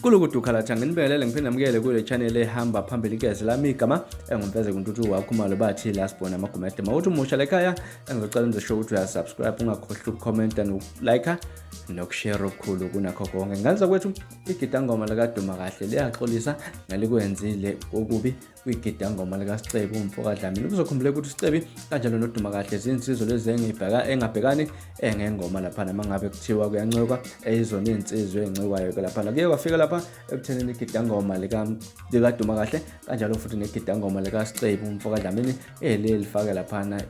Kulukudukhala nginibelele ngiphinde namukele kule channel ehamba phambili igezi lami igama engumfeze kuntutu wakhumalo bathi last bona amagumede mawuthi umusha lekhaya engizocela nizosho ukuthi uyasubscribe ungakhohlwa ukucomment nokulike nokushare okukhulu kunakho konke. Ngenza kwethu igidangoma likaDumakahle liyaxolisa ngalikwenzile okubi kwigidangoma likaSicebi umfoka Dlamini. Kuzokhumbula ukuthi uSicebi kanjalo noDumakahle zinsizwa lezi engabhekani engengoma lapha mangabe kuthiwa kuyancoka eyizona insizwe encikwayo lapha kuye kwafika lapha ekuthenini igidangoma likaDumakahle kanjalo futhi negidangoma likaSicebi umfoka Dlamini elifake lapha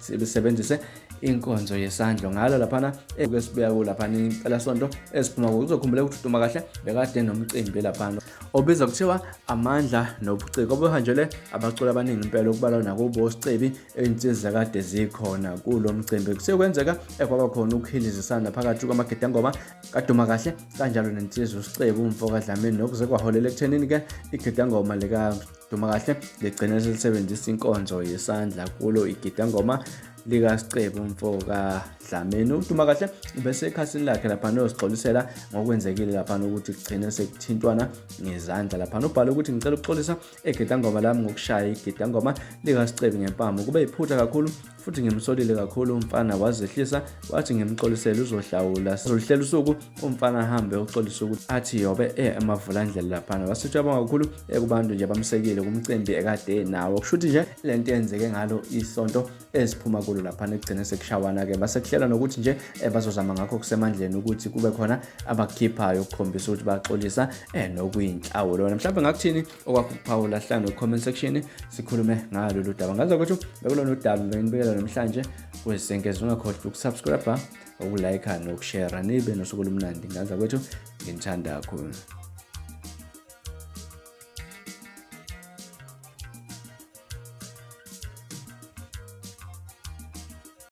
isebenzise inkonzo yesandla ngalo lapha esibuya ku lapha impela sonto esiphuma kuzokhumbula ukuthi uDumakahle bekade nomcimbi lapha obizwa kuthiwa amandla nobuciko obuhanjelwe abaculi abaningi impela okubalwa nakubo uSicebi insizwa kade zikhona kulo mcimbi kusekwenzeka ekwaba khona ukuhilizisana phakathi kwamagidangoma kaDumakahle kanjalo nensizwa uSicebi umfoka Dlamini nokuze kwaholela ekuthenini ke igidangoma likaDumakahle ligcine selisebenzisa inkonzo yesandla kulo igidangoma likaSicebi umfoka Dlamini. uDumakahle bese ekhasini lakhe lapha nozixolisela ngokwenzekile lapha ukuthi kugcine sekuthintwana ngezandla lapha ubhala ukuthi ngicela ukuxolisa egidangoma lami ngokushaya igidangoma likaSicebi ngeMpama kube iphutha kakhulu futhi ngimsolile kakhulu umfana wazehlisa wathi ngimxolisela uzohlawula sizolihlela usuku umfana ahambe uxolisa ukuthi athi yobe emavulandlela lapha wasitshaba kakhulu kubantu nje bamsekile kumcimbi ekade nawo kushuthi nje lento yenzeke ngalo isonto esiphuma kulo lapha negcine sekushawana ke basekuhlela nokuthi nje bazozama ngakho kusemandleni ukuthi kube khona abakhiphayo ukukhombisa ukuthi baxolisa nokuyinhlawulo. Mhlawumbe ngakuthini okwakuphawula hlanu no-comment section sikhulume ngalo ludaba ngaza kwethu bekulona udaba nginibekela namhlanje kwesenkezi ungakhohlwa ukusubscribe ukulike nokushare nibe nosuku olumnandi ngaza kwethu nginthanda kakhulu.